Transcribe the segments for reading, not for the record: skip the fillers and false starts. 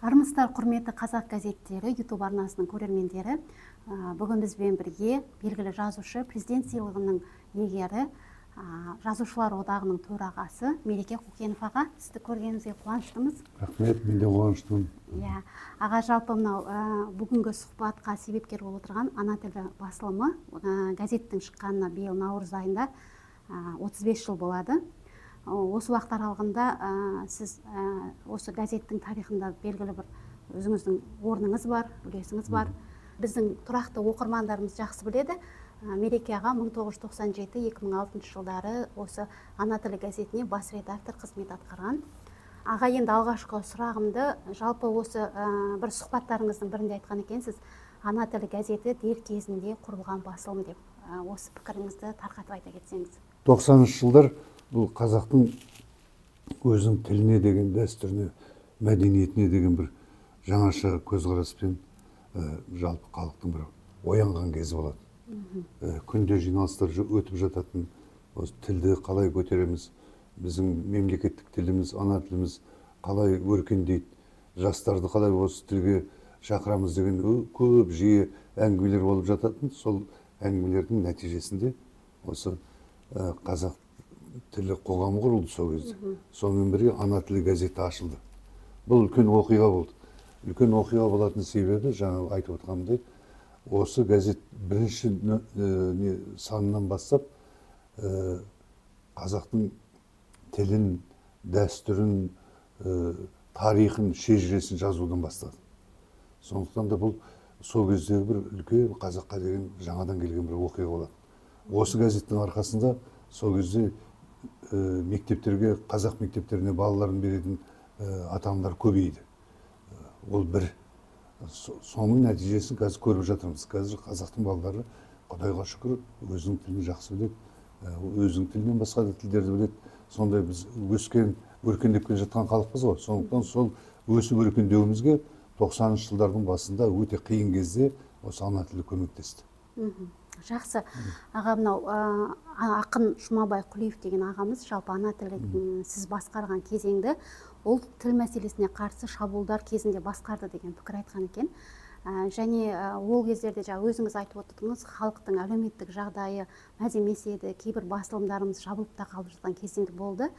Армысыздар, құрметті қазақ газеттері, YouTube арнасының көрермендері. Бүгін бізбен бірге белгілі жазушы, президент сыйлығының иегері, жазушылар одағының төрағасы Мереке Қукенов аға. Сізді көргенімізге қуаныштымыз. Рахмет, мен де қуаныштымын. Иә, аға, жалпы мынау бүгінгі сұхбатқа себепкер болып отырған ана тілі басылымы газеттің шыққанына биыл наурыз айында 35 жыл болады. Осы уақыт аралығында сіз осы газеттің тарихында белгілі бір өзіңіздің орныңыз бар, үлесіңіз бар. Біздің тұрақты оқырмандарымыз жақсы біледі. Мереке аға 1997-2006 жылдары осы ана тілі газетіне бас редактор қызмет атқарған. Аға, енді алғашқы сұрағымды, жалпы осы бір сұхбаттарыңыздың бірінде айтқан екенсіз, ана тілі газеті дер кезінде құрылған басылым деп. Осы пікіріңізді тарқатып айта кетсеңіз. 90-шы жылдар бұл қазақтың өзінің тіліне деген, дәстүріне, мәдениетіне деген бір жаңаша көзқараспен жалпы халықтың бір оянған кезі болады. Күнде жиналыстар өтіп жататын, осы тілді қалай көтереміз, біздің мемлекеттік тіліміз, ана тіліміз қалай өркендейді, жастарды қалай осы тілге шақырамыз деген көп жиі әңгімелер болып жататын. Сол әңгімелердің нәтижесінде осы қазақ тілі қоғамы құрылды сол кезде. Сонымен бірге ана тілі газеті ашылды. Бұл үлкен оқиға болды. Үлкен оқиға болатын себебі, жаңа айтып отырғандай, осы газет бірінші санынан бастап қазақтың тілін, дәстүрін, тарихын, шежіресін жазудан бастады. Сондықтан да бұл сол кездегі бір үлкен қазаққа деген жаңадан келген бір оқиға болады. Осы газеттің арқасында сол кезде мектептерге, қазақ мектептеріне балаларын беретін ата-аналар көбейді. Ол бір. Соның нәтижесін қазір көріп жатырмыз. Қазір қазақтың балалары, Құдайға шүкір, өзінің тілін жақсы біледі, өзінің тілінен басқа да тілдерді біледі. Сондай біз өскен, өркендеп келе жатқан халықпыз ғой. Сондықтан сол өсіп өркендеуімізге 90-шы жылдардың басында өте қиын кезде осы ана тілі көмектесті. Жақсы. Аға, мынау ақын Жұмабай Құлиев деген ағамыз жалпы ана тілі сіз басқарған кезеңді ол тіл мәселесіне қарсы шабуылдар кезінде басқарды деген пікір айтқан екен. Және ол кездерде өзіңіз айтып отырдыңыз, халықтың әлеуметтік жағдайы мәз емес еді, кейбір басылымдарымыз жабылып та қалып жатқан кезеңде болды.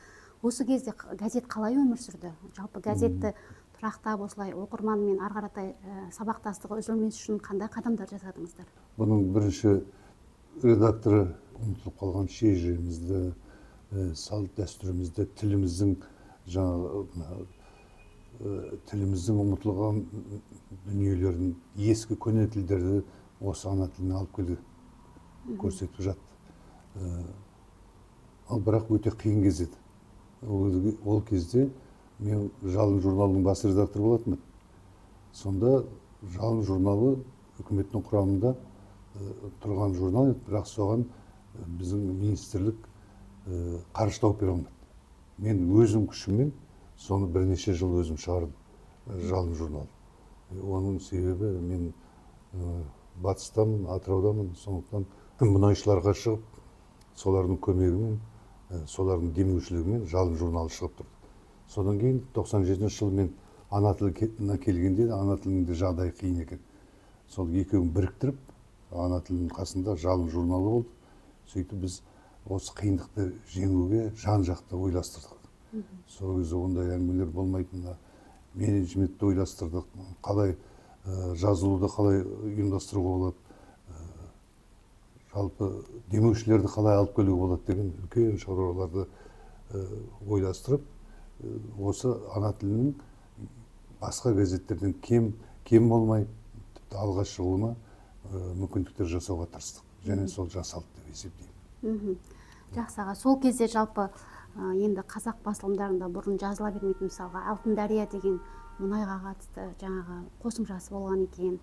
Осы кезде газет қалай өмір сүрді? Жалпы газетті тұрақтап осылай оқырманмен ары қаратай сабақтастығы үзілмес үшін қандай қадамдар жасадыңыздар? Бұның бірінші редакторы ұмытылып қалған шежіремізді, салт дәстүрімізді, тіліміздің ұмытылған дүниелерін, ескі көне тілдерді осы ана тіліне алып келді, көрсетіп жатты. Ал бірақ өте қиын кез еді. Ол кезде мен Жалын журналының бас редакторы болатынмын. Сонда Жалын журналы үкіметтің құрамында тұрған журнал еді, бірақ соған біздің министрлік қаржы тауып бере алмады. Мен өзім күшіммен соны бірнеше жыл өзім шығардым, Жалын журналы. Оның себебі мен батыстамын, Атыраудамын, сондықтан мұнайшыларға шығып, солардың көмегімен, солардың демеушілігімен Жалын журналы шығып тұрды. Содан кейін 97 жыл мен ана тіліне келгенде ана тілінде жағдай қиын екен. Сол екеуін біріктіріп, ана тілінің қасында Жалын журналы болды. Сөйтіп біз осы қиындықты жеңуге жан-жақты ойластырдық. Сол кезде ондай әңгімелер болмайтынына менеджментті ойластырдық, қалай жазылуды қалай ұйымдастыруға болады, жалпы демеушілерді қалай алып келуге болады деген үлкен шаруаларды ойластырып, осы ана тілінің басқа газеттерден кем болмай, тіпті алға шығуына мүмкіндіктер жасауға тырыстық. Және сол жасалды деп есептеймін. Жақсы аға, сол кезде жалпы енді қазақ басылымдарында бұрын жазыла бермейтін, мысалға Алтын Дария деген мұнайға қатысты жаңағы қосымшасы болған екен.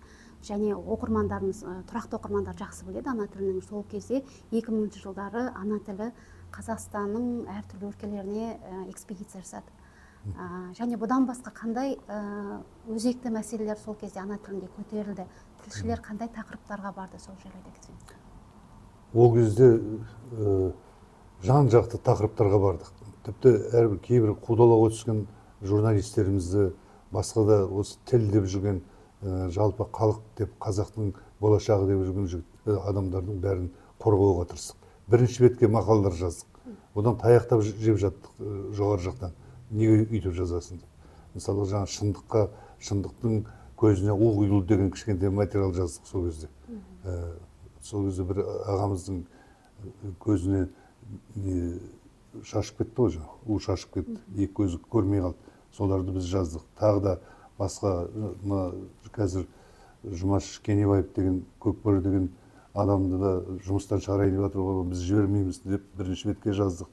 Және оқырмандарымыз, тұрақты оқырмандар жақсы біледі ана тілінің. Сол кезде 2000 жылдары ана тілі Қазақстанның әртүрлі өлкелеріне экспедиция жасады. Және бұдан басқа қандай өзекті мәселелер сол кезде ана тілінде көтерілді? Тілшілер қандай тақырыптарға барды, сол жайлы айта кетсеңіз? Ол кезде жан-жақты тақырыптарға бардық. Тіпті әрбір кейбір қудалауға түскен журналистерімізді басқа да осы тіл деп жүрген жалпы халық деп қазақтың болашағы деп жүрген адамдардың бәрін қорғауға тырыстық. Бірінші бетке мақалалар жаздық. Одан таяқтап жеп жаттық жоғары жақтан. Неге үйтіп жазасың деп. Мысалы жаңа шындықтың көзіне у құйылды деген кішкентай материал жаздық сол кезде. Сол кезде бір ағамыздың көзіне шашып кетті ғой жаңа, у шашып кетті, екі көзі көрмей қалды. Соларды біз жаздық. Тағы да басқа қазір Жұмаш Кенебаев деген Көкбөрі деген адамды да жұмыстан шығарайын деп жатыр, біз жібермейміз деп бірінші бетке жаздық.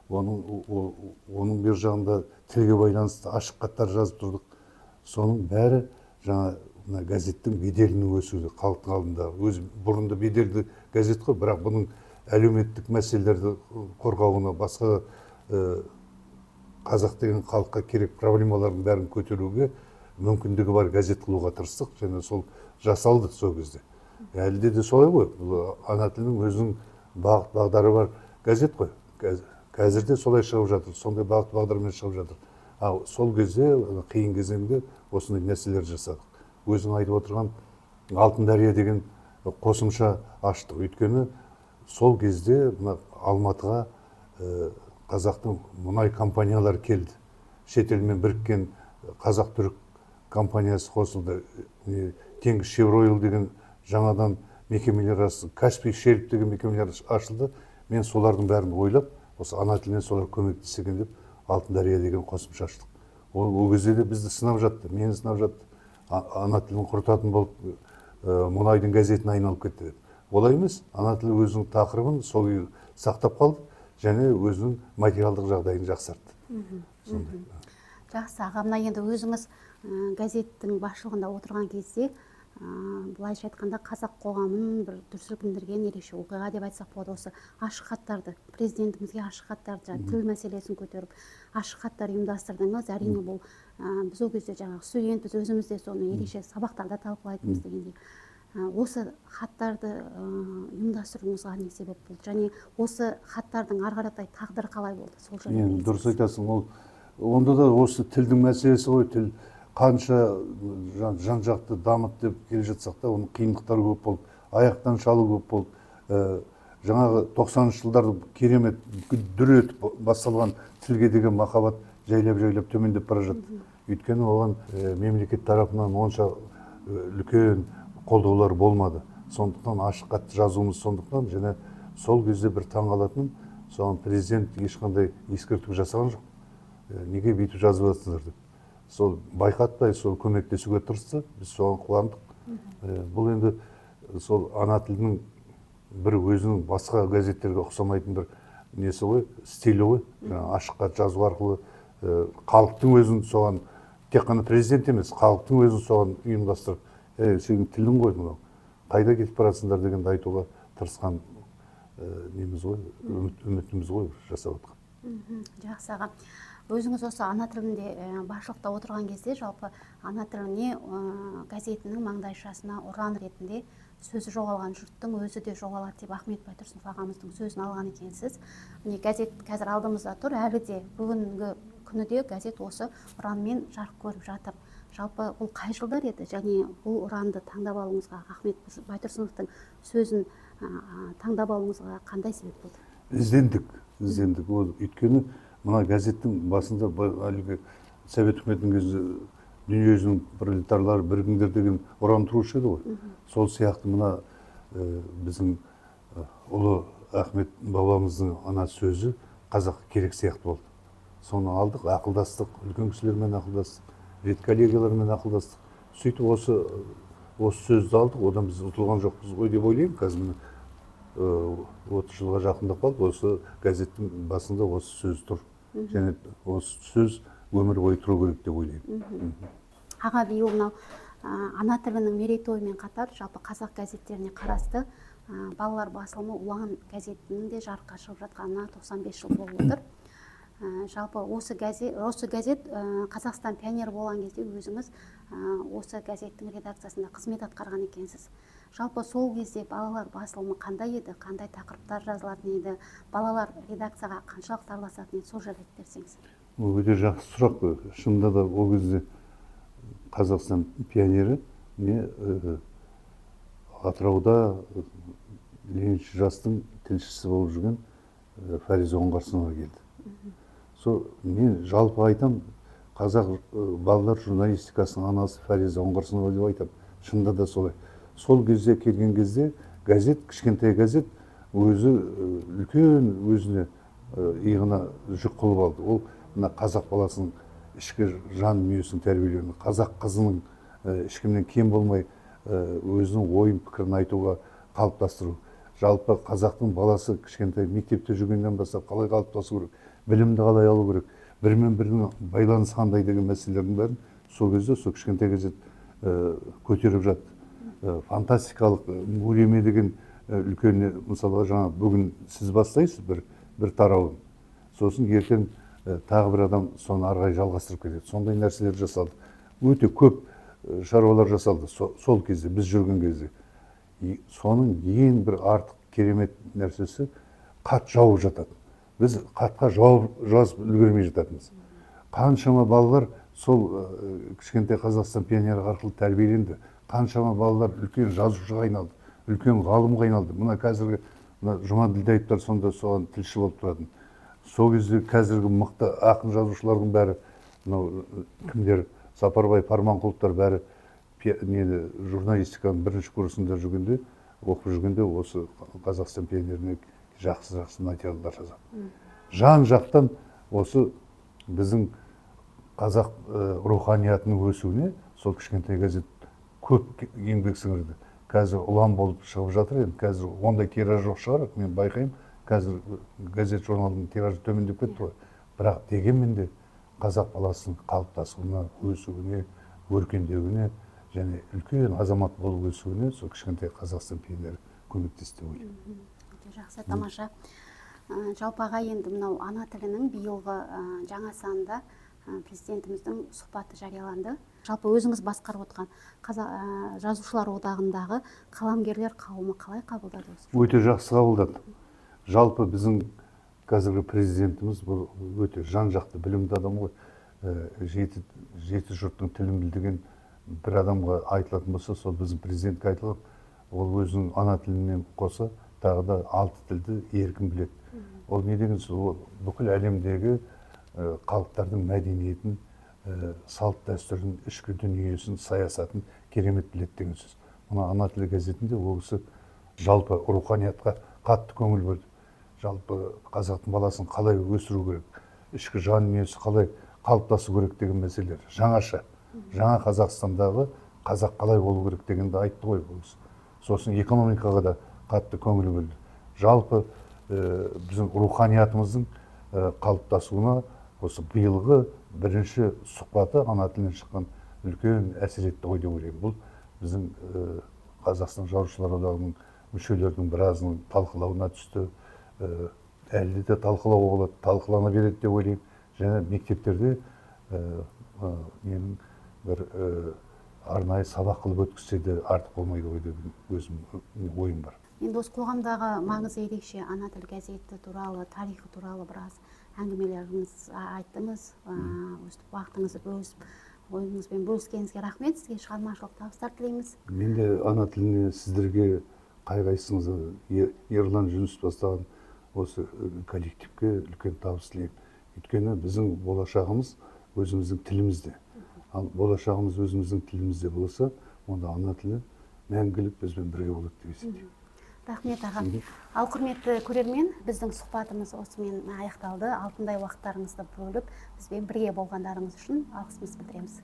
Оның бер жағында тілге байланысты ашық хаттар жазып тұрдық. Соның бәрі жаңа газеттің беделінің өсуі халықтың алдында. Өз бұрында беделді газет қой, бірақ бұның әлеуметтік мәселелерді қорғауына, басқа қазақ деген халыққа керек проблемалардың бәрін көтеруге мүмкіндігі бар газет қылуға тырыстық, және сол жасалды сол кезде. Әлде де солай ғой, ана тілінің өзінің бағыт бағдары бар газет қой. Қазір де солай шығып жатыр, сондай бағыт бағдармен шығып жатыр. Ал сол кезде қиын кезеңде осындай нәрселер жасадық. Өзің айтып отырған Алтын Дария деген қосымша аштық. Өйткені сол кезде Алматыға қазақтың мұнай компаниялары келді. Шетелмен біріккен қазақ-түрік компаниясы қосылды. Теңіз Шевройл деген жаңадан мекемелер ашылды. Каспий Шельф деген мекемелер ашылды. Мен солардың бәрін ойлап, осы ана тілмен солар көмектессе екен деп Алтын Дария деген қосымша аштық. Ол кезде де бізді сынап жатты, мені сынап жатты. Ана тілін құртатын болып мұнайдың газетіне айналып кетті деп. Олай емес, ана тілі өзінің тақырыбын сол сақтап қалды, және өзінің материалдық жағдайын жақсартты. Жақсы, аға, мына енді өзіңіз газеттің басшылығында отырған кезде, былайша айтқанда қазақ қоғамын бір дүр сілкіндірген ерекше оқиға деп айтсақ болады, осы ашық хаттарды, президентімізге ашық хаттарды, тіл мәселесін көтеріп ашық хаттар ұйымдастырдыңыз. Әрине бұл біз ол кезде жаңағы студентпіз, өзіміз де соны ерекше сабақтарда талқылайтынбыз дегендей. Осы хаттарды ұйымдастыруыңызға не себеп болды? Және осы хаттардың ары қаратай тағдыры қалай болды? Сол жайлы. Дұрыс айтасың. Онда да осы тілдің мәселесі ғой. Тіл қанша жан-жақты дамыт деп келе жатсақ та, оның қиындықтары көп болды, аяқтан шалу көп болды. Жаңағы 90-шы жылдарды керемет дүр етіп басталған тілге деген махаббат жайлап төмендеп бара жатты. Өйткені оған мемлекет тарапынан онша үлкен қолдаулар болмады. Сондықтан ашық хат жазуымыз сондықтан, және сол кезде бір таң қалатыным, соған президент ешқандай ескерту жасаған жоқ. Неге бүйтіп жазып жатсыздар деп. Сол байқатпай сол көмектесуге тырысты, біз соған қуандық. Бұл енді сол ана тілінің бір өзінің басқа газеттерге ұқсамайтын бір несі ғой, стилі ғой. Ашық хат жазу арқылы халықтың өзін соған, тек қана президент емес, халықтың өзін соған ұйымдастырып, сенің тілің ғой мынау, қайда кетіп барасыңдар дегенді айтуға тырысқан неміз ғой, үмітіміз ғой жасап отқан. Жақсы, аға. Өзіңіз осы ана тілінде басшылықта отырған кезде, жалпы ана тіліне газетінің маңдайшасына ұран ретінде сөзі жоғалған жұрттың өзі де жоғалады деп Ахмет Байтұрсынов ағамыздың сөзін алған екенсіз. Міне газет қазір алдымызда тұр, әлі де бүгінгі күні де газет осы ұранмен жарық көріп жатыр. Жалпы бұл қай жылдар еді, және бұл ұранды таңдап алуыңызға, Ахмет Байтұрсыновтың сөзін таңдап алуыңызға қандай себеп болды? Іздендік. Өйткені мына газеттің басында әлгі Совет үкіметінің кезінде дүниежүзінің пролетарлары бірігіңдер деген ұран тұрушы еді ғой. Сол сияқты мына біздің ұлы Ахмет бабамыздың ана сөзі қазақ керек сияқты болды. Соны алдық, ақылдастық, үлкен кісілермен ақылдастық, редколлегиялармен ақылдастық. Сөйтіп осы сөзді алдық, одан біз ұтылған жоқпыз ғой деп ойлаймын. Қазір 30 жылға жақындап қалды, осы газеттің басында осы сөз тұр. Және осы сөз өмір бойы тұру керек деп ойлаймын. Аға, биыл мынау ана тілінің мерейтойымен қатар жалпы қазақ газеттеріне қарасты балалар басылымы Ұлан газетінің де жарыққа шығып жатқанына 95 жыл болып отыр. Жалпы осы газет Қазақстан пионері болған кезде өзіңіз осы газеттің редакциясында қызмет атқарған екенсіз. Жалпы сол кезде балалар басылымы қандай еді, қандай тақырыптар жазылатын еді, балалар редакцияға қаншалықты араласатын еді, сол жайлы айтып берсеңіз. Өте жақсы сұрақ. Шынында да ол кезде Қазақстан пионері не Атырауда Ленинші жастың тілшісі болып жүрген Фариза Оңғарсынова келді. Сол мен жалпы айтам, қазақ балалар журналистикасының анасы Фариза Оңғарсынова деп айтам. Шынында да солай. Сол кезде келген кезде газет, кішкентай газет өзі үлкен өзіне иығына жүк қылып алды. Ол мына қазақ баласының ішкі жан дүниесін тәрбиелеу, қазақ қызының ешкімнен кем болмай өзінің ойын пікірін айтуға қалыптастыру. Жалпы қазақтың баласы кішкентай мектепте жүргеннен бастап қалай қалыптасу керек, білімді қалай алу керек, бірімен бірінің байланысы қандай деген мәселелердің бәрін сол кезде сол кішкентай газет көтеріп жатты. Фантастикалық мулеме деген үлкен, мысалға жаңа бүгін сіз бастайсыз бір тарауын, сосын ертең тағы бір адам соны ары қарай жалғастырып кетеді. Сондай нәрселер жасалды. Өте көп шаруалар жасалды сол кезде, біз жүрген кезде. Соның ең бір артық керемет нәрсесі хат жауып жатады. Біз хатқа жазып үлгермей жататынбыз. Қаншама балалар сол кішкентай Қазақстан пионері арқылы тәрбиеленді. Қаншама балалар үлкен жазушыға айналды, үлкен ғалымға айналды. Мына қазіргі Жұмаділдаевтар сонда соған тілші болып тұратын. Сол кезде қазіргі мықты ақын жазушылардың бәрі, мынау кімдер, Сапарбай, Парманқұловтар бәрі журналистиканың бірінші курсында жүргенде, оқып жүргенде осы Қазақстан пионеріне жақсы материалдар жазады. Жан жақтан осы біздің қазақ руханиятының өсуіне сол кішкентай газет көп еңбек сіңірді. Қазір ұлан болып шығып жатыр, енді қазір ондай тираж жоқ шығар, мен байқаймын, қазір газет журналының тиражы төмендеп кетті ғой. Бірақ дегенмен де қазақ баласының қалыптасуына, өсуіне, өркендеуіне және үлкен азамат болып өсуіне сол кішкентай Қазақстан пионері көмектесті деп ойлаймын. Жақсы, тамаша. Жалпаға енді мынау ана тілінің биылғы жаңа санында президентіміздің сұхбаты жарияланды. Жалпы өзіңіз басқарып отырған жазушылар одағындағы қаламгерлер қауымы қалай қабылдады? Өте жақсы қабылдады. Жалпы біздің қазіргі президентіміз бұл өте жан жақты білімді адам ғой. Жеті жұрттың тілін білдеген бір адамға айтылатын болса, сол біздің президентке айтылып, ол өзінің ана тілімен қоса тағы да 6 тілді еркін біледі. Ол не деген сөз? Ол бүкіл әлемдегі халықтардың мәдениетін, салт дәстүрін, ішкі дүниесін, саясатын керемет біледі деген сөз. Мына ана тілі газетінде ол кісі жалпы руханиятқа қатты көңіл бөлді. Жалпы қазақтың баласын қалай өсіру керек, ішкі жан дүниесі қалай қалыптасу керек деген мәселелер. Жаңаша, жаңа Қазақстандағы қазақ қалай болу керек дегенді айтты ғой бұл кісі. Сосын экономикаға да қатты көңіл бөлді. Жалпы біздің руханиятымыздың қалыптасуына осы биылғы бірінші сұхбаты ана тілінен шыққан үлкен әсер етті ғой деп ойлаймын. Бұл біздің Қазақстан жазушылар одағының мүшелердің біразының талқылауына түсті. Әлі де талқылауға болады, талқылана береді деп ойлаймын. Және мектептерде менің бір арнайы сабақ қылып өткізсе де артық болмайды ғой деп өзім ойым бар. Енді осы қоғамдағы маңызы ерекше ана тіл газеті туралы, тарихы туралы біраз әңгімелеріңіз айттыңыз, өстіп уақытыңызды бөлісіп, ойыңызбен бөліскеніңізге рахмет, сізге шығармашылық табыстар тілейміз. Мен де ана тіліне сіздерге қай-қайсыңызға Ерлан Жүніс бастаған осы коллективке үлкен табыс тілеймін. Өйткені біздің болашағымыз өзіміздің тілімізде. Ал болашағымыз өзіміздің тілімізде болса, онда ана тілі мәңгілік бізбен бірге болады деп есептеймін. Рахмет аға. Ал құрметті көрермен, біздің сұхбатымыз осымен аяқталды. Алтындай уақыттарыңызды бөліп, бізбен бірге болғандарыңыз үшін алғысымызды білдіреміз.